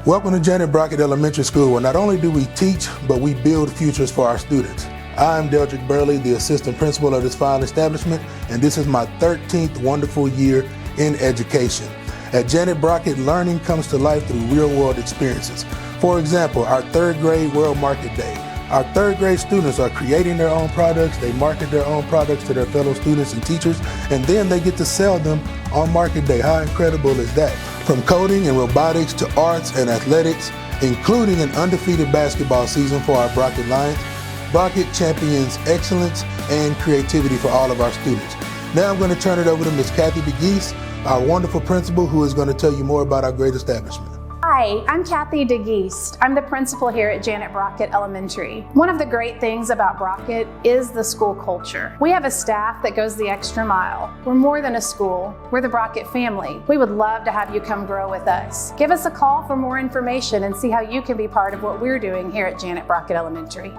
Welcome to Janet Brockett Elementary School, where not only do we teach, but we build futures for our students. I'm Deldrick Burley, the assistant principal of this fine establishment, and this is my 13th wonderful year in education. At Janet Brockett, learning comes to life through real-world experiences. For example, our third grade World Market Day. Our third grade students are creating their own products, they market their own products to their fellow students and teachers, and then they get to sell them on Market Day. How incredible is that? From coding and robotics to arts and athletics, including an undefeated basketball season for our Brockett Lions, Brockett champions excellence and creativity for all of our students. Now I'm going to turn it over to Ms. Kathy DeGeese, our wonderful principal, who is going to tell you more about our great establishment. Hi, I'm Kathy DeGeese. I'm the principal here at Janet Brockett Elementary. One of the great things about Brockett is the school culture. We have a staff that goes the extra mile. We're more than a school. We're the Brockett family. We would love to have you come grow with us. Give us a call for more information and see how you can be part of what we're doing here at Janet Brockett Elementary.